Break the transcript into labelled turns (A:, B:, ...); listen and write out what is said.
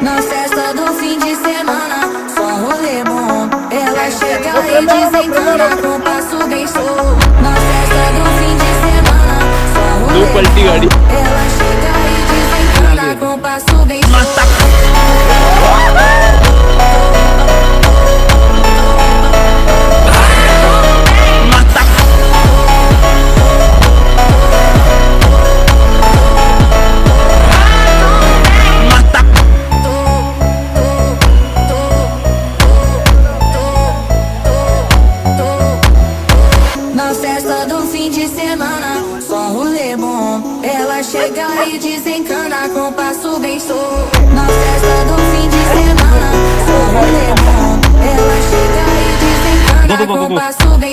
A: Na festa do fim de semana, só rolê bom. Ela chega e desencana com passo bem show. Na festa do fim de semana, só rolê bom. Ela chega e desencana com passo bem show. Na festa do fim de semana, só rolê bom. Ela chega e desencana com passo bem show. Na festa do fim de semana, só rolê bom. Ela chega e desencana com passo bem show.